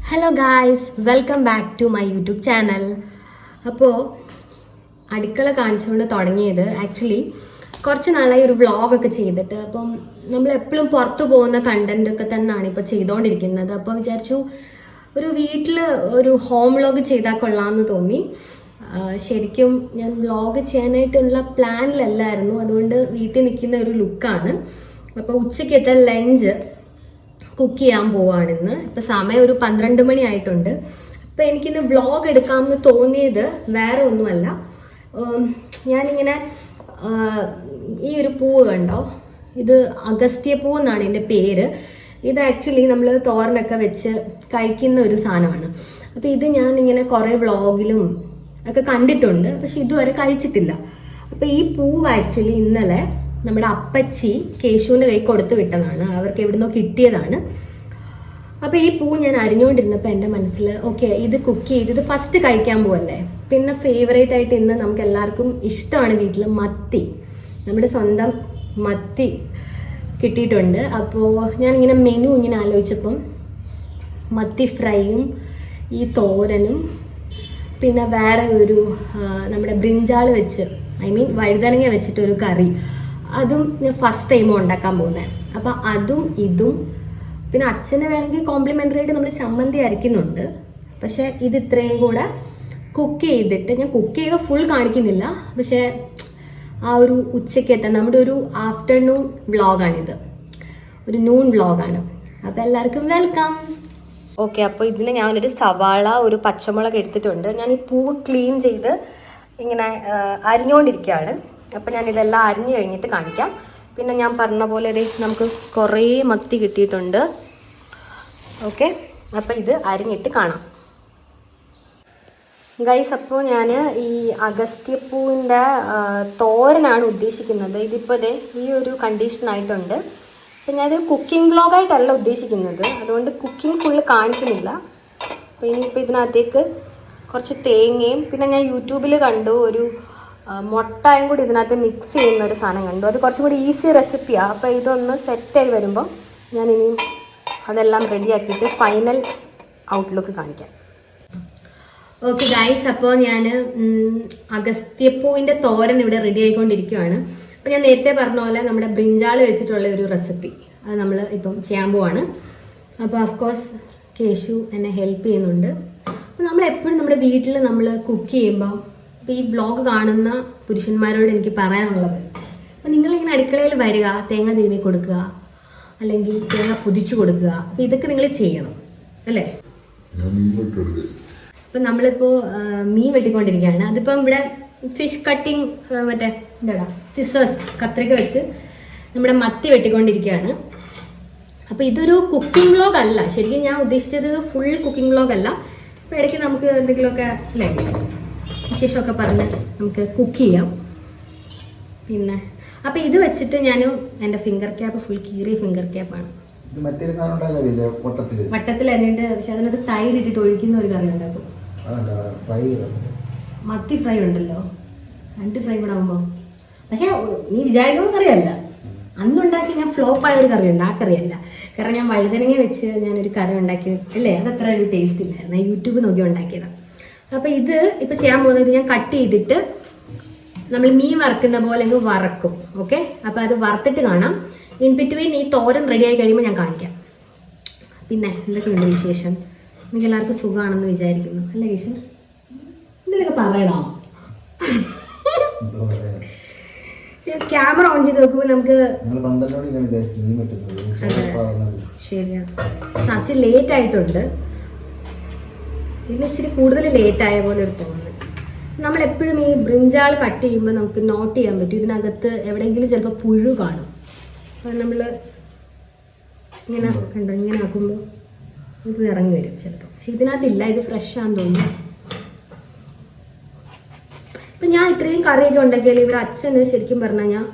Hello guys, welcome back to my YouTube channel. അപ്പോൾ അടുക്കള കാണിച്ചുകൊണ്ട് തുടങ്ങിയത് ആക്ച്വലി കുറച്ച് നാളായി ഒരു വ്ളോഗൊക്കെ ചെയ്തിട്ട്. അപ്പം നമ്മൾ എപ്പോഴും പുറത്തു പോകുന്ന കണ്ടന്റ് ഒക്കെ തന്നെയാണ് ഇപ്പോൾ ചെയ്തുകൊണ്ടിരിക്കുന്നത്. അപ്പോൾ വിചാരിച്ചു ഒരു വീട്ടിൽ ഒരു ഹോം വ്ളോഗ് ചെയ്താൽ കൊള്ളാമെന്ന് തോന്നി. ശരിക്കും ഞാൻ വ്ളോഗ് ചെയ്യാനായിട്ടുള്ള പ്ലാനിലല്ലായിരുന്നു, അതുകൊണ്ട് വീട്ടിൽ നിൽക്കുന്ന ഒരു ലുക്കാണ്. അപ്പോൾ ഉച്ചയ്ക്കത്തെ ലഞ്ച് കുക്ക് ചെയ്യാൻ പോവാണിന്ന്. ഇപ്പം സമയം ഒരു 12 മണി ആയിട്ടുണ്ട്. അപ്പം എനിക്കിന്ന് വ്ളോഗ് എടുക്കാമെന്ന് തോന്നിയത് വേറെ ഒന്നുമല്ല, ഞാനിങ്ങനെ ഈ ഒരു പൂവ് കണ്ടോ, ഇത് അഗസ്ത്യപ്പൂ എന്നാണ് എൻ്റെ പേര്. ഇത് ആക്ച്വലി നമ്മൾ തോരനൊക്കെ വെച്ച് കഴിക്കുന്ന ഒരു സാധനമാണ്. അപ്പം ഇത് ഞാനിങ്ങനെ കുറേ വ്ളോഗിലും ഒക്കെ കണ്ടിട്ടുണ്ട്, പക്ഷെ ഇതുവരെ കഴിച്ചിട്ടില്ല. അപ്പം ഈ പൂവ് ആക്ച്വലി ഇന്നലെ നമ്മുടെ അപ്പച്ചി കേശുവിൻ്റെ കൈ കൊടുത്തു വിട്ടതാണ്, അവർക്ക് എവിടുന്നോ കിട്ടിയതാണ്. അപ്പോൾ ഈ പൂ ഞാൻ അരിഞ്ഞുകൊണ്ടിരുന്നപ്പോൾ എൻ്റെ മനസ്സിൽ ഓക്കെ, ഇത് കുക്ക് ചെയ്ത് ഇത് ഫസ്റ്റ് കഴിക്കാൻ പോവല്ലേ. പിന്നെ ഫേവറേറ്റ് ആയിട്ട് ഇന്ന് നമുക്ക് എല്ലാവർക്കും ഇഷ്ടമാണ് വീട്ടിൽ മത്തി, നമ്മുടെ സ്വന്തം മത്തി കിട്ടിയിട്ടുണ്ട്. അപ്പോൾ ഞാനിങ്ങനെ മെനു ഇങ്ങനെ ആലോചിച്ചപ്പം മത്തി ഫ്രൈയും ഈ തോരനും പിന്നെ വേറെ ഒരു നമ്മുടെ ബ്രിഞ്ചാൾ വെച്ച് വഴുതനങ്ങ വെച്ചിട്ടൊരു കറി, അതും ഞാൻ ഫസ്റ്റ് ടൈം ഉണ്ടാക്കാൻ പോകുന്നത്. അപ്പം അതും ഇതും പിന്നെ അച്ഛന് വേണമെങ്കിൽ കോംപ്ലിമെൻ്ററി ആയിട്ട് നമ്മൾ ചമ്മന്തി അരയ്ക്കുന്നുണ്ട്. പക്ഷേ ഇത് ഇത്രയും കൂടെ കുക്ക് ചെയ്തിട്ട്, ഞാൻ കുക്ക് ചെയ്യുക ഫുൾ കാണിക്കുന്നില്ല, പക്ഷേ ആ ഒരു ഉച്ചയ്ക്കത്തെ നമ്മുടെ ഒരു ആഫ്റ്റർനൂൺ വ്ളോഗാണിത്, ഒരു നൂൺ വ്ളോഗാണ്. അപ്പോൾ എല്ലാവർക്കും വെൽക്കം. ഓക്കെ, അപ്പോൾ ഇതിന് ഞാനൊരു സവാള ഒരു പച്ചമുളക് എടുത്തിട്ടുണ്ട്. ഞാൻ ഈ പൂ ക്ലീൻ ചെയ്ത് ഇങ്ങനെ അരിഞ്ഞുകൊണ്ടിരിക്കുകയാണ്. അപ്പം ഞാനിതെല്ലാം അരിഞ്ഞു കഴിഞ്ഞിട്ട് കാണിക്കാം. പിന്നെ ഞാൻ പറഞ്ഞ പോലെ നമുക്ക് കുറേ മത്തി കിട്ടിയിട്ടുണ്ട്. ഓക്കെ, അപ്പം ഇത് അരിഞ്ഞിട്ട് കാണാം ഗൈസ്. അപ്പോൾ ഞാൻ ഈ അഗസ്ത്യപ്പൂവിൻ്റെ തോരനാണ് ഉദ്ദേശിക്കുന്നത്. ഇതിപ്പോൾ ഈ ഒരു കണ്ടീഷനായിട്ടുണ്ട്. അപ്പം ഞാനൊരു കുക്കിംഗ് വ്ളോഗായിട്ടല്ല ഉദ്ദേശിക്കുന്നത്, അതുകൊണ്ട് കുക്കിംഗ് ഫുള്ള് കാണിക്കുന്നില്ല. അപ്പോൾ ഇനിയിപ്പോൾ ഇതിനകത്തേക്ക് കുറച്ച് തേങ്ങയും പിന്നെ ഞാൻ യൂട്യൂബിൽ കണ്ടു ഒരു മുട്ടയും കൂടി ഇതിനകത്ത് മിക്സ് ചെയ്യുന്ന ഒരു സാധനം കണ്ടു. അത് കുറച്ചും കൂടി ഈസി റെസിപ്പിയാണ്. അപ്പോൾ ഇതൊന്ന് സെറ്റായി വരുമ്പോൾ ഞാൻ ഇനിയും അതെല്ലാം റെഡിയാക്കിയിട്ട് ഫൈനൽ ഔട്ട്ലുക്ക് കാണിക്കാം. ഓക്കെ ഗൈസ്, അപ്പോൾ ഞാൻ അഗസ്ത്യപ്പൂവിൻ്റെ തോരൻ ഇവിടെ റെഡി ആയിക്കൊണ്ടിരിക്കുകയാണ്. അപ്പോൾ ഞാൻ നേരത്തെ പറഞ്ഞ പോലെ നമ്മുടെ ബ്രിഞ്ചാൾ വെച്ചിട്ടുള്ള ഒരു റെസിപ്പി അത് നമ്മൾ ഇപ്പം ചെയ്യാൻ പോവാണ്. അപ്പോൾ ഓഫ്കോഴ്സ് കേശു എന്നെ ഹെൽപ്പ് ചെയ്യുന്നുണ്ട്. അപ്പോൾ നമ്മളെപ്പോഴും നമ്മുടെ വീട്ടിൽ നമ്മൾ കുക്ക് ചെയ്യുമ്പം ഇപ്പോൾ ഈ വ്ളോഗ് കാണുന്ന പുരുഷന്മാരോട് എനിക്ക് പറയാനുള്ളത്, അപ്പോൾ നിങ്ങളിങ്ങനെ അടുക്കളയിൽ വരിക, തേങ്ങ തിരുമ്മി കൊടുക്കുക, അല്ലെങ്കിൽ തേങ്ങ പൊതിച്ചു കൊടുക്കുക. അപ്പോൾ ഇതൊക്കെ നിങ്ങൾ ചെയ്യണം അല്ലേ. അപ്പം നമ്മളിപ്പോൾ മീൻ വെട്ടിക്കൊണ്ടിരിക്കുകയാണ്. അതിപ്പം ഇവിടെ ഫിഷ് കട്ടിങ് മറ്റേ എന്താടാ സിസേഴ്സ് കത്രിക വെച്ച് നമ്മുടെ മത്തി വെട്ടിക്കൊണ്ടിരിക്കുകയാണ്. അപ്പോൾ ഇതൊരു കുക്കിംഗ് വ്ളോഗ് അല്ല, ശരിക്കും ഞാൻ ഉദ്ദേശിച്ചത് ഫുൾ കുക്കിംഗ് വ്ളോഗ് അല്ല. അപ്പോൾ ഇടയ്ക്ക് നമുക്ക് എന്തെങ്കിലുമൊക്കെ അല്ലേ വിശേഷമൊക്കെ പറഞ്ഞ് നമുക്ക് കുക്ക് ചെയ്യാം. പിന്നെ അപ്പം ഇത് വെച്ചിട്ട് ഞാൻ എൻ്റെ ഫിംഗർ ക്യാപ്പ് ഫുൾ കീറിയ ഫിംഗർ ക്യാപ്പാണ്. വട്ടത്തിൽ അരിഞ്ഞിട്ട്, പക്ഷെ അതിനകത്ത് തൈര് ഇട്ടിട്ട് ഒഴിക്കുന്ന ഒരു കറി ഉണ്ടാക്കും. മത്തി ഫ്രൈ ഉണ്ടല്ലോ, 2 ഫ്രൈ കൂടെ ആകുമ്പോൾ. പക്ഷെ നീ വിചാരിക്കുന്ന കറിയല്ല, അന്നുണ്ടാക്കി ഞാൻ ഫ്ലോപ്പായ ഒരു കറിയുണ്ട്, ആ കറിയല്ല. കാരണം ഞാൻ വഴുതനങ്ങ വെച്ച് ഞാനൊരു കറി ഉണ്ടാക്കി അല്ലേ, അതത്ര ഒരു ടേസ്റ്റ് ഇല്ലായിരുന്നു, യൂട്യൂബ് നോക്കി ഉണ്ടാക്കിയതാണ്. അപ്പോൾ ഇത് ഇപ്പോൾ ചെയ്യാൻ പോകുന്നത് ഞാൻ കട്ട് ചെയ്തിട്ട് നമ്മൾ മീൻ വറക്കുന്ന പോലെ അങ്ങ് വറക്കും. ഓക്കെ, അപ്പോൾ അത് വറുത്തിട്ട് കാണാം. ഇൻ ബിറ്റ്വീൻ ഈ തോരൻ റെഡി ആയി കഴിയുമ്പോൾ ഞാൻ കാണിക്കാം. പിന്നെ എന്തൊക്കെയുണ്ട് വിശേഷം? നിങ്ങൾക്ക് എല്ലാവർക്കും സുഖമാണെന്ന് വിചാരിക്കുന്നു അല്ലേ കേശു? എന്തെങ്കിലുമൊക്കെ പറയണോ? ക്യാമറ ഓൺ ചെയ്ത് നോക്കുമ്പോൾ നമുക്ക് ശരിയാ, കുറച്ച് ലേറ്റ് ആയിട്ടുണ്ട്. ഇന്ന് ഇച്ചിരി കൂടുതൽ ലേറ്റ് ആയ പോലെ ഒരു തോന്നുന്നു. നമ്മളെപ്പോഴും ഈ ബ്രിഞ്ചാൾ കട്ട് ചെയ്യുമ്പോൾ നമുക്ക് നോട്ട് ചെയ്യാൻ പറ്റും, ഇതിനകത്ത് എവിടെയെങ്കിലും ചിലപ്പോൾ പുഴു കാണും. അപ്പം നമ്മൾ ഇങ്ങനെ കണ്ടോ, ഇങ്ങനെ ആക്കുമ്പോൾ ഇത് ഇറങ്ങി വരും ചിലപ്പോൾ. പക്ഷെ ഇതിനകത്തില്ല, ഇത് ഫ്രഷ് ആണെന്ന് തോന്നുന്നു. ഇപ്പം ഞാൻ ഇത്രയും കറിയൊക്കെ ഉണ്ടാക്കിയാൽ ഇവിടെ അച്ഛന് ശരിക്കും പറഞ്ഞാൽ ഞാൻ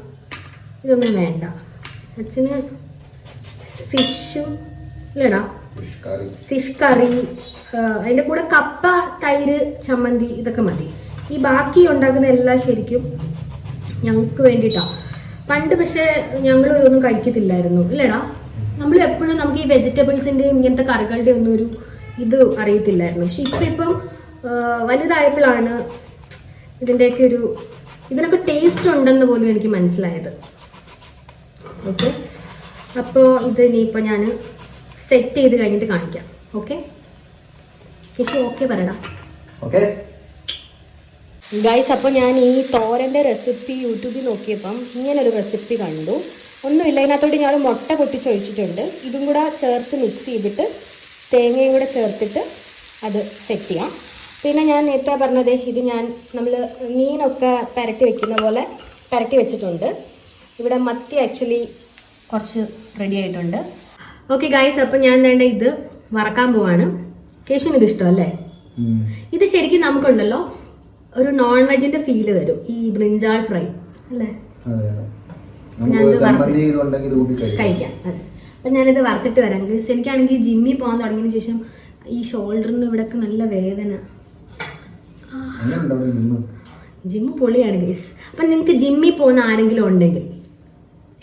ഇതൊന്നും വേണ്ട. അച്ഛന് ഫിഷും ഇല്ലടാ, ഫിഷ് കറി, അതിൻ്റെ കൂടെ കപ്പ, തൈര്, ചമ്മന്തി ഇതൊക്കെ മതി. ഈ ബാക്കി ഉണ്ടാക്കുന്ന എല്ലാം ശരിക്കും ഞങ്ങൾക്ക് വേണ്ടിയിട്ടാണ്. പണ്ട് പക്ഷേ ഞങ്ങൾ ഇതൊന്നും കഴിക്കത്തില്ലായിരുന്നു ഇല്ലടാ. നമ്മൾ എപ്പോഴും നമുക്ക് ഈ വെജിറ്റബിൾസിൻ്റെയും ഇങ്ങനത്തെ കറികളുടെ ഒന്നും ഒരു ഇത് അറിയത്തില്ലായിരുന്നു. പക്ഷെ ഇപ്പം വലുതായപ്പോഴാണ് ഇതിനൊക്കെ ടേസ്റ്റ് ഉണ്ടെന്ന് പോലും എനിക്ക് മനസ്സിലായത്. ഓക്കെ, അപ്പോൾ ഇത് ഇനിയിപ്പോൾ ഞാൻ സെറ്റ് ചെയ്ത് കഴിഞ്ഞിട്ട് കാണിക്കാം. ഓക്കെ കേശു, ഓക്കെ പറയടാ. ഓക്കെ ഗൈസ്, അപ്പോൾ ഞാൻ ഈ തോരൻ്റെ റെസിപ്പി യൂട്യൂബിൽ നോക്കിയപ്പം ഇങ്ങനൊരു റെസിപ്പി കണ്ടു. ഒന്നുമില്ല, ഇതിനകത്തോട്ട് ഞാൻ മുട്ട പൊട്ടിച്ചൊഴിച്ചിട്ടുണ്ട്. ഇതും കൂടെ ചേർത്ത് മിക്സ് ചെയ്തിട്ട് തേങ്ങയും കൂടെ ചേർത്തിട്ട് അത് സെറ്റ് ചെയ്യാം. പിന്നെ ഞാൻ നേരത്തെ പറഞ്ഞത് ഇത് നമ്മൾ മീനൊക്കെ പുരട്ടി വെക്കുന്ന പോലെ പുരട്ടി വെച്ചിട്ടുണ്ട്. ഇവിടെ മത്തി ആക്ച്വലി കുറച്ച് റെഡി ആയിട്ടുണ്ട്. ഓക്കെ ഗൈസ്, അപ്പം ഞാൻ വേണ്ട ഇത് വറക്കാൻ പോവാണ്. കേശുവിന് ഇത് ഇഷ്ടമല്ലേ? ഇത് ശരിക്കും നമുക്കുണ്ടല്ലോ ഒരു നോൺ വെജിന്റെ ഫീല് വരും, ഈ ബ്രിഞ്ചാൾ ഫ്രൈ അല്ലേ? കഴിക്കാം. അതെ, അപ്പൊ ഞാനിത് വറുത്തിട്ട് വരാം ഗൈസ്. എനിക്കാണെങ്കിൽ ജിമ്മിൽ പോകാൻ തുടങ്ങിയതിന് ശേഷം ഈ ഷോൾഡറിന് ഇവിടെയൊക്കെ നല്ല വേദന. ജിമ്മ് പൊളിയാണ് ഗൈസ്. അപ്പം നിങ്ങൾക്ക് ജിമ്മിൽ പോകുന്ന ആരെങ്കിലും ഉണ്ടെങ്കിൽ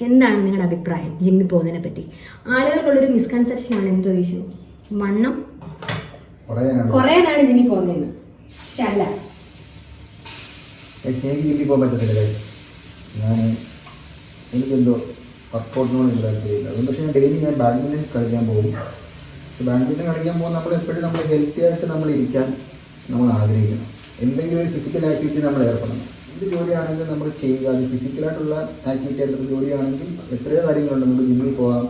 എന്താണ് നിങ്ങളുടെ അഭിപ്രായം ജിമ്മിൽ പോകുന്നതിനെ പറ്റി? ആളുകൾക്കുള്ളൊരു മിസ്കൺസെപ്ഷൻ ആണ് എന്തോ ഇഷ്യൂ, വണ്ണം കുറയാനാണ് ജിമ്മിൽ പോകുന്നതെന്ന്. പക്ഷെ അല്ല, എനിക്ക് ജിമ്മിൽ പോകാൻ പറ്റത്തില്ല. എനിക്കെന്തോ വർക്കൗട്ടിനോട് എനിക്ക് താല്പര്യമില്ല. അതുകൊണ്ട് പക്ഷേ ഡെയിലി ഞാൻ ബാഡ്മിൻ്റൺ കളിക്കാൻ പോകും. ബാഡ്മിൻ്റൺ കളിക്കാൻ പോകുമ്പോൾ എപ്പോഴും നമ്മൾ ഹെൽത്തി ആയിട്ട് നമ്മൾ ഇരിക്കാൻ നമ്മൾ ആഗ്രഹിക്കണം. എന്തെങ്കിലും ഒരു ഫിസിക്കൽ ആക്ടിവിറ്റി നമ്മൾ ഏർപ്പെടണം. എന്ത് ജോലിയാണെങ്കിലും നമ്മൾ ചെയ്യുക. അത് ഫിസിക്കലായിട്ടുള്ള ആക്ടിവിറ്റി ആയിട്ടുള്ള ജോലിയാണെങ്കിൽ എത്രയോ കാര്യങ്ങളുണ്ട്. നമുക്ക് ജിമ്മിൽ പോകാം,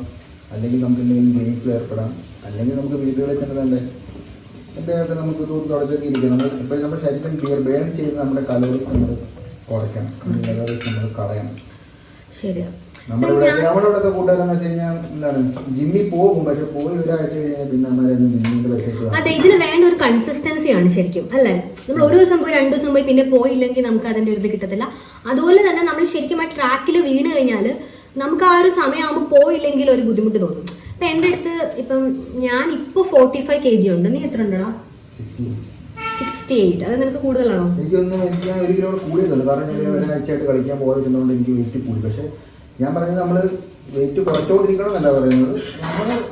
അല്ലെങ്കിൽ നമുക്ക് എന്തെങ്കിലും ഗെയിംസിൽ ഏർപ്പെടാം, അല്ലെങ്കിൽ നമുക്ക് വീടുകളിൽ തന്നെ തന്നെ എന്തെങ്കിലുമൊക്കെ നമുക്ക് തുടച്ചൊക്കെ ഇരിക്കാം. നമ്മൾ എപ്പോഴും നമ്മുടെ ശരീരം ബേൺ ചെയ്ത് നമ്മുടെ കലോറീസ് നമ്മൾ കുറയ്ക്കണം, കലോറീസ് നമ്മൾ കളയണം. ശരിയാണ്. നമ്മളോടൊക്കെ കൂട്ടുകാരെന്ന് വെച്ച് കഴിഞ്ഞാൽ എന്താണ്, ജിമ്മിൽ പോകും, പക്ഷെ പോയി ഒരാഴ്ച കഴിഞ്ഞാൽ പിന്നെ നമ്മളൊന്നും ജിമ്മിന്റെ പൈസ. അതെ, ഇതിന് വേണ്ട ഒരു കൺസിസ്റ്റൻസിയാണ് ശരിക്കും അല്ലേ? നമ്മൾ ഒരു ദിവസം പോയി 2 ദിവസം പോയി പിന്നെ പോയില്ലെങ്കിൽ നമുക്ക് അതിന്റെ ഒരു ഇത് കിട്ടത്തില്ല. അതുപോലെ തന്നെ നമ്മൾ ശരിക്കും ആ ട്രാക്കിൽ വീണ് കഴിഞ്ഞാൽ നമുക്ക് ആ ഒരു സമയമാകുമ്പോൾ പോയില്ലെങ്കിൽ ഒരു ബുദ്ധിമുട്ട് തോന്നും. ഇപ്പൊ എന്റെ അടുത്ത് ഇപ്പം ഞാൻ ഇപ്പോൾ 45 kg ഉണ്ട്. നീ എത്ര ഉണ്ടടാ? 68. അത് നിനക്ക് കൂടുതലാണോ? എനിക്കൊന്നും എനിക്ക് 1 കിലോ കൂടിയതല്ല. കാരണം ഞാൻ ഒരാഴ്ചയായിട്ട് കളിക്കാൻ പോകാതിരുന്നതുകൊണ്ട് എനിക്ക് വെയിറ്റ് കൂടി. പക്ഷെ ഞാൻ പറഞ്ഞത് നമ്മൾ വെയിറ്റ് കുറച്ചുകൊണ്ടിരിക്കണം എന്നല്ല പറയുന്നത്.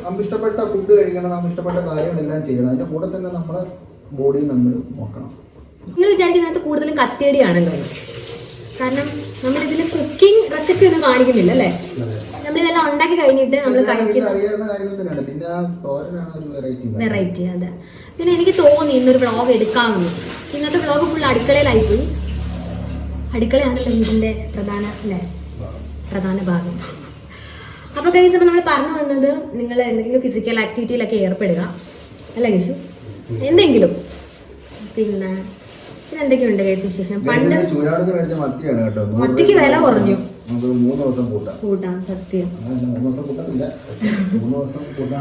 നമുക്ക് ഇഷ്ടപ്പെട്ട ഫുഡ് കഴിക്കണം, നമുക്ക് ഇഷ്ടപ്പെട്ട കാര്യങ്ങളെല്ലാം ചെയ്യണം. അതിന്റെ കൂടെ തന്നെ നമ്മളെ ബോഡി നമ്മൾ നോക്കണം. നിങ്ങൾ വിചാരിക്കുന്നതിനകത്ത് കൂടുതലും കത്തിയടിയാണല്ലോ. കാരണം നമ്മളിതിൽ കുക്കിംഗ് റെസിപ്പി ഒന്നും കാണിക്കുന്നില്ല അല്ലേ? നമ്മളിതെല്ലാം ഉണ്ടാക്കി കഴിഞ്ഞിട്ട് നമ്മൾ വെറൈറ്റി. അതെ, പിന്നെ എനിക്ക് തോന്നി ഇന്നൊരു വ്ളോഗ് എടുക്കാമെന്ന്. ഇന്നത്തെ വ്ളോഗ് ഫുൾ അടുക്കളയിലായിപ്പോയി. അടുക്കളയാണല്ലോ ഇതിന്റെ പ്രധാന ഭാഗം. അപ്പൊ ഗൈസ്, അപ്പൊ നമ്മൾ പറഞ്ഞു വന്നത് നിങ്ങൾ എന്തെങ്കിലും ഫിസിക്കൽ ആക്ടിവിറ്റിയിലൊക്കെ ഏർപ്പെടുക അല്ലേ കേശു? എന്തെങ്കിലും. പിന്നെ എന്തൊക്കെയുണ്ട് ഗൈസ് വിശേഷം? പണ്ട് മത്തിക്ക് വില കുറഞ്ഞു. കൂട്ടാം, സത്യം.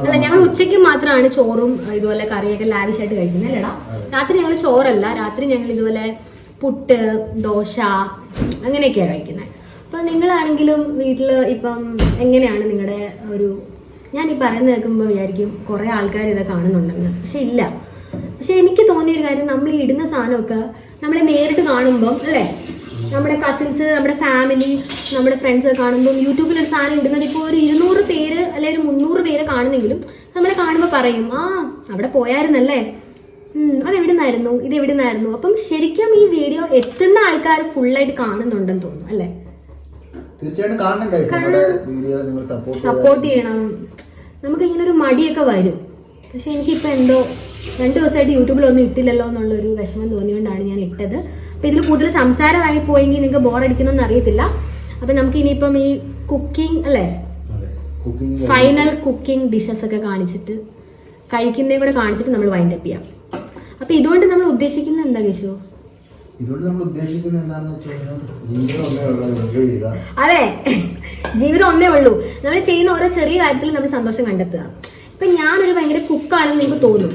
അല്ല, ഞങ്ങൾ ഉച്ചയ്ക്ക് മാത്രമാണ് ചോറും ഇതുപോലെ കറിയൊക്കെ ലാവിഷായിട്ട് കഴിക്കുന്നത് അല്ലേടാ? രാത്രി ഞങ്ങൾ ചോറല്ല, രാത്രി ഞങ്ങൾ ഇതുപോലെ പുട്ട്, ദോശ അങ്ങനെയൊക്കെയാണ് കഴിക്കുന്നത്. അപ്പൊ നിങ്ങളാണെങ്കിലും വീട്ടിൽ ഇപ്പം എങ്ങനെയാണ് നിങ്ങളുടെ ഒരു, ഞാൻ ഈ പറയുന്നത് കേൾക്കുമ്പോൾ വിചാരിക്കും കുറെ ആൾക്കാർ ഇതൊക്കെ കാണുന്നുണ്ടെന്ന്. പക്ഷെ ഇല്ല. പക്ഷെ എനിക്ക് തോന്നിയൊരു കാര്യം, നമ്മൾ ഈ ഇടുന്ന സാധനമൊക്കെ നമ്മളെ നേരിട്ട് കാണുമ്പം അല്ലേ, നമ്മുടെ കസിൻസ്, നമ്മുടെ ഫാമിലി, നമ്മുടെ ഫ്രണ്ട്സ് കാണുമ്പോൾ യൂട്യൂബിൽ ഒരു സാധനം ഇടുന്നത് ഇപ്പോൾ ഒരു 200 പേര് അല്ലെങ്കിൽ ഒരു 300 പേര് കാണുന്നെങ്കിലും നമ്മളെ കാണുമ്പോൾ പറയും, ആ അവിടെ പോയായിരുന്നല്ലേ, അതെവിടുന്നായിരുന്നു, ഇത് എവിടുന്നായിരുന്നു. അപ്പം ശരിക്കും ഈ വീഡിയോ എത്തുന്ന ആൾക്കാർ ഫുള്ളായിട്ട് കാണുന്നുണ്ടെന്ന് തോന്നുന്നു അല്ലേ? തീർച്ചയായിട്ടും കാണണം ഗൈസ്, നമ്മുടെ വീഡിയോ നിങ്ങൾ സപ്പോർട്ട് ചെയ്യണം. നമുക്ക് ഇങ്ങനെ ഒരു മടിയൊക്കെ വരും. പക്ഷെ എനിക്കിപ്പോൾ എന്തോ 2 ദിവസമായിട്ട് യൂട്യൂബിലൊന്നും ഇട്ടില്ലല്ലോ എന്നുള്ളൊരു വിഷമം തോന്നിയോണ്ടാണ് ഞാൻ ഇട്ടത്. അപ്പം ഇതിൽ കൂടുതൽ സംസാരമായി പോയെങ്കിൽ നിങ്ങൾക്ക് ബോറടിക്കുന്നൊന്നും അറിയത്തില്ല. അപ്പം നമുക്ക് ഇനിയിപ്പം ഈ കുക്കിംഗ് അല്ലേ, ഫൈനൽ കുക്കിംഗ് ഡിഷസ് ഒക്കെ കാണിച്ചിട്ട് കഴിക്കുന്നതും കൂടെ കാണിച്ചിട്ട് നമ്മൾ വൈൻഡപ്പ് ചെയ്യാം. അപ്പം ഇതുകൊണ്ട് നമ്മൾ ഉദ്ദേശിക്കുന്നത് എന്താ കേശു? അതെ, ജീവിതം ഒന്നേ ഉള്ളൂ. നമ്മൾ ചെയ്യുന്ന ഓരോ ചെറിയ കാര്യത്തിൽ നമ്മൾ സന്തോഷം കണ്ടെത്തുക. ഇപ്പൊ ഞാനൊരു ഭയങ്കര കുക്കാണെന്ന് നിങ്ങൾക്ക് തോന്നും,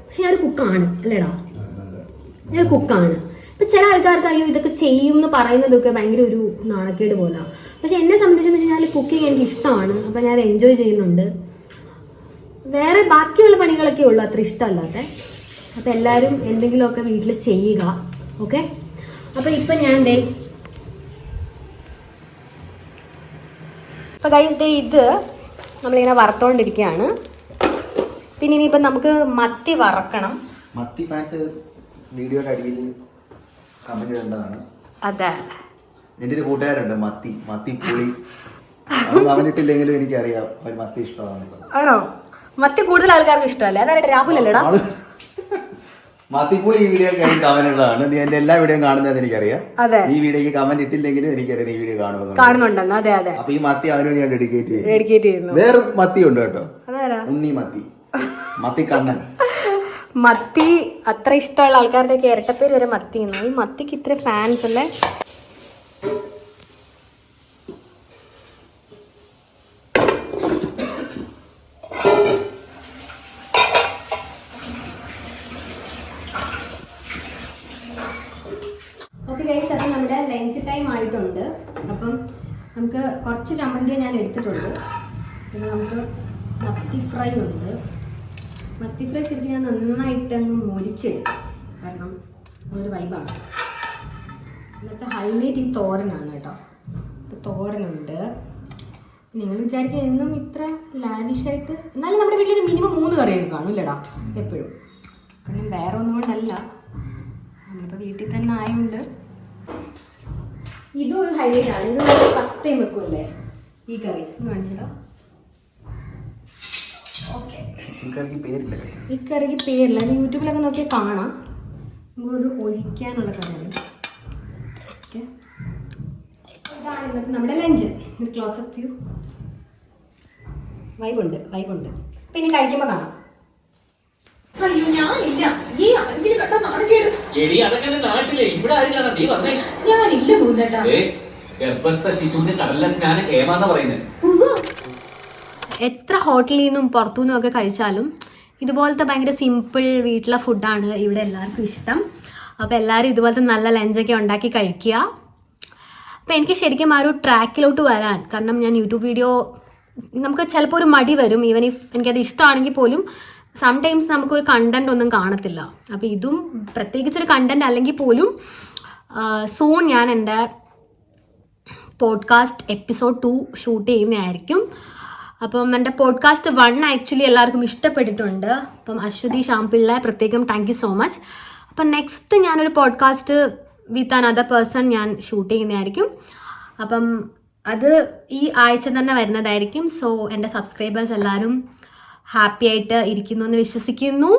പക്ഷെ ഞാനൊരു കുക്കാണ് അല്ലേടാ? ഞാനൊരു കുക്കാണ്. ഇപ്പൊ ചില ആൾക്കാർക്ക് അയ്യോ ഇതൊക്കെ ചെയ്യും എന്ന് പറയുന്നതൊക്കെ ഭയങ്കര ഒരു നാണക്കേട് പോലെ. പക്ഷെ എന്നെ സംബന്ധിച്ചെന്ന് വെച്ചാൽ കുക്കിംഗ് എനിക്ക് ഇഷ്ടമാണ്. അപ്പൊ ഞാൻ എൻജോയ് ചെയ്യുന്നുണ്ട്. വേറെ ബാക്കിയുള്ള പണികളൊക്കെ ഉള്ളു അത്ര ഇഷ്ടമല്ലാത്ത. അപ്പൊ എല്ലാവരും എന്തെങ്കിലുമൊക്കെ വീട്ടിൽ ചെയ്യുക. ഓക്കെ, അപ്പൊ ഇപ്പൊ ഞാൻ അപ്പൊ ഗൈസ് ഇത് നമ്മളിങ്ങനെ വറുത്തോണ്ടിരിക്കുകയാണ്. പിന്നെ ഇനിയിപ്പം നമുക്ക് മത്തി വറക്കണം. മത്തി ഫാൻസ് വീഡിയോയുടെ അടിയിൽ കമന്റ് ഇടേണ്ടതാണ്. അതെ, എൻ്റെ ഒരു കൂട്ടുകാരുണ്ട് മത്തി പുളി. കമന്റ് ഇട്ടില്ലെങ്കിലും എനിക്കറിയാം അവർ മത്തി ഇഷ്ടമാണെന്നുള്ളത്. ആണോ? മത്തി കൂടുതൽ ആൾക്കാർക്ക് ഇഷ്ടമല്ലേ? അതായത് രാഹുൽ അല്ലേടാ മത്തിപ്പുളി. ഈ വീഡിയോ കഴിഞ്ഞ് കമന്റ് ഇട്ടതാണ്. നീ എന്റെ എല്ലാ വീഡിയോയും കാണുന്നതെന്ന് എനിക്കറിയാം. അതെ, ഈ വീഡിയോക്ക് കമന്റ് ഇട്ടില്ലെങ്കിലും എനിക്കറിയാം ഈ വീഡിയോ കാണുന്നുണ്ടെന്ന്. അതെ അതെ. അപ്പൊ ഈ മത്തി അവന് വേണ്ടി ഞാൻ ഡെഡിക്കേറ്റ് ചെയ്യുന്നു. വേറെ മത്തി ഉണ്ട് കേട്ടോ, അതാരാ? ഉണ്ണി മത്തി കണ്ണൻ. മത്തി അത്ര ഇഷ്ടമുള്ള ആൾക്കാരുടെ ഇരട്ടപ്പേര് വരെ മത്തി. ഈ മത്തിക്ക് ഇത്ര ഫാൻസ് അല്ലേ? ഓക്കെ ഗൈസ്, അപ്പം നമ്മുടെ ലഞ്ച് ടൈം ആയിട്ടുണ്ട്. അപ്പം നമുക്ക് കുറച്ച് ചമ്മന്തി ഞാൻ എടുത്തിട്ടുണ്ട്. പിന്നെ നമുക്ക് മത്തി ഫ്രൈ ഉണ്ട്. മത്തി ഫ്രൈ ശരിക്കും ഞാൻ നന്നായിട്ടങ്ങ് മൊരിച്ചെടുക്കും, കാരണം ഒരു വൈബാണ്. ഇന്നത്തെ ഹൈലൈറ്റ് ഈ തോരനാണ് കേട്ടോ. ഇപ്പോൾ തോരനുണ്ട്. നിങ്ങൾ വിചാരിക്കുക എന്നും ഇത്ര ലാവിഷായിട്ട്, എന്നാലും നമ്മുടെ വീട്ടിലൊരു മിനിമം 3 കറിയൊക്കെ കാണും ഇല്ലടാ എപ്പോഴും. കാരണം വേറെ ഒന്നും കൊണ്ടല്ല, നമ്മളിപ്പോൾ വീട്ടിൽ തന്നെ ആയതുകൊണ്ട്. ഇതും ഒരു ഹൈലൈറ്റ് ആണ്. ഇത് നമ്മൾ ഫസ്റ്റ് ടൈം വെക്കുമല്ലേ ഈ കറി. കാണിച്ചല്ലോ. ഓക്കെ, ഈ കറിക്ക് പേരില്ല. അത് യൂട്യൂബിലൊക്കെ നോക്കിയാൽ കാണാം. നമുക്കത് ഒഴിക്കാനുള്ള കറിയാണ്. ഓക്കെ, ഇതാണ് ഇന്നത്തെ നമ്മുടെ ലഞ്ച്. ഒരു ക്ലോസപ്പ് വ്യൂ. വൈബുണ്ട്. പിന്നെ കഴിക്കുമ്പോൾ കാണാം. അയ്യോ ഞാനില്ല. ഈ ആരെങ്കിലും കേട്ടോ നാടുകേട്. ഞാനില്ല മൂന്നേട്ടാ. ഗർഭസ്ഥ ശിശുവിന് കടല സ്നാനം ഏമാന്നാ പറയുന്നത്. എത്ര ഹോട്ടലിൽ നിന്നും പുറത്തുനിന്നും ഒക്കെ കഴിച്ചാലും ഇതുപോലത്തെ ഭയങ്കര സിമ്പിൾ വീട്ടിലെ ഫുഡാണ് ഇവിടെ എല്ലാവർക്കും ഇഷ്ടം. അപ്പോൾ എല്ലാവരും ഇതുപോലത്തെ നല്ല ലഞ്ചൊക്കെ ഉണ്ടാക്കി കഴിക്കുക. അപ്പോൾ എനിക്ക് ശരിക്കും ആ ഒരു ട്രാക്കിലോട്ട് വരാൻ, കാരണം ഞാൻ യൂട്യൂബ് വീഡിയോ നമുക്ക് ചിലപ്പോൾ ഒരു മടി വരും. ഈവൻ ഇഫ് എനിക്കത് ഇഷ്ടമാണെങ്കിൽ പോലും സംടൈംസ് നമുക്കൊരു കണ്ടന്റ് ഒന്നും കാണത്തില്ല. അപ്പോൾ ഇതും പ്രത്യേകിച്ചൊരു കണ്ടന്റ് അല്ലെങ്കിൽ പോലും സൂൺ ഞാൻ എൻ്റെ പോഡ്കാസ്റ്റ് എപ്പിസോഡ് 2 ഷൂട്ട് ചെയ്യുന്നതായിരിക്കും. അപ്പം എൻ്റെ പോഡ്കാസ്റ്റ് 1 ആക്ച്വലി എല്ലാവർക്കും ഇഷ്ടപ്പെട്ടിട്ടുണ്ട്. അപ്പം അശ്വതി ഷാംപിള്ള പ്രത്യേകം താങ്ക് യു സോ മച്ച്. അപ്പം നെക്സ്റ്റ് ഞാനൊരു പോഡ്കാസ്റ്റ് വിത്ത് അനദർ പേഴ്സൺ ഞാൻ ഷൂട്ട് ചെയ്യുന്നതായിരിക്കും. അപ്പം അത് ഈ ആഴ്ച തന്നെ വരുന്നതായിരിക്കും. സോ എൻ്റെ സബ്സ്ക്രൈബേഴ്സ് എല്ലാവരും ഹാപ്പി ആയിട്ട് ഇരിക്കുന്നു എന്ന് വിശ്വസിക്കുന്നു.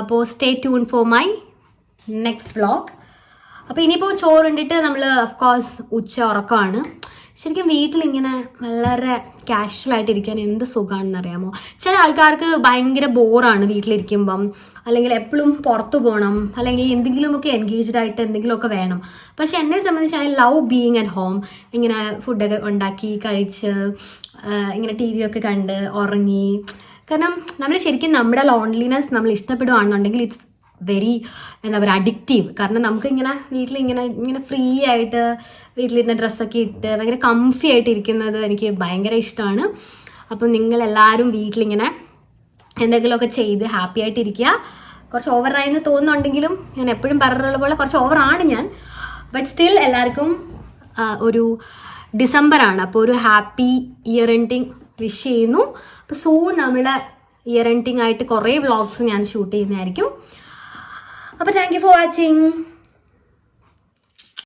അപ്പോൾ stay tune for my next vlog. അപ്പോൾ ഇനിയിപ്പോൾ ചോറുണ്ടിട്ട് നമ്മൾ ഓഫ്കോഴ്സ് ഉച്ച ഉറക്കമാണ്. ശരിക്കും വീട്ടിലിങ്ങനെ വളരെ കാഷ്വലായിട്ടിരിക്കാൻ എന്ത് സുഖമാണെന്ന് അറിയാമോ? ചില ആൾക്കാർക്ക് ഭയങ്കര ബോറാണ് വീട്ടിലിരിക്കുമ്പം, അല്ലെങ്കിൽ എപ്പോഴും പുറത്തു പോകണം, അല്ലെങ്കിൽ എന്തെങ്കിലുമൊക്കെ എൻഗേജ്ഡ് ആയിട്ട് എന്തെങ്കിലുമൊക്കെ വേണം. പക്ഷെ എന്നെ സംബന്ധിച്ച് I love being at home. ഇങ്ങനെ ഫുഡൊക്കെ ഉണ്ടാക്കി കഴിച്ച് ഇങ്ങനെ TV ഒക്കെ കണ്ട് ഉറങ്ങി. കാരണം നമ്മൾ ശരിക്കും നമ്മുടെ ലോൺലിനെസ് നമ്മൾ ഇഷ്ടപ്പെടുകയാണെന്നുണ്ടെങ്കിൽ ഇറ്റ്സ് വെരി എന്താ പറയുക അഡിക്റ്റീവ്. കാരണം നമുക്ക് ഇങ്ങനെ വീട്ടിലിങ്ങനെ ഫ്രീ ആയിട്ട് വീട്ടിലിരുന്ന ഡ്രസ്സൊക്കെ ഇട്ട് ഭയങ്കര കംഫി ആയിട്ട് ഇരിക്കുന്നത് എനിക്ക് ഭയങ്കര ഇഷ്ടമാണ്. അപ്പം നിങ്ങളെല്ലാവരും വീട്ടിലിങ്ങനെ എന്തെങ്കിലുമൊക്കെ ചെയ്ത് ഹാപ്പി ആയിട്ടിരിക്കുക. കുറച്ച് ഓവറായെന്ന് തോന്നുന്നുണ്ടെങ്കിലും ഞാൻ എപ്പോഴും പറയാറുള്ള പോലെ കുറച്ച് ഓവറാണ് ഞാൻ. ബട്ട് സ്റ്റിൽ എല്ലാവർക്കും ഒരു ഡിസംബറാണ്. അപ്പോൾ ഒരു ഹാപ്പി ഇയർ എൻഡിങ് വിഷ് ചെയ്യുന്നു. അപ്പോൾ സൂൺ നമ്മുടെ ഇയർ എൻഡിങ് ആയിട്ട് കുറേ വ്ളോഗ്സ് ഞാൻ ഷൂട്ട് ചെയ്യുന്നതായിരിക്കും. അപ്പോൾ താങ്ക് യു ഫോർ വാച്ചിങ്.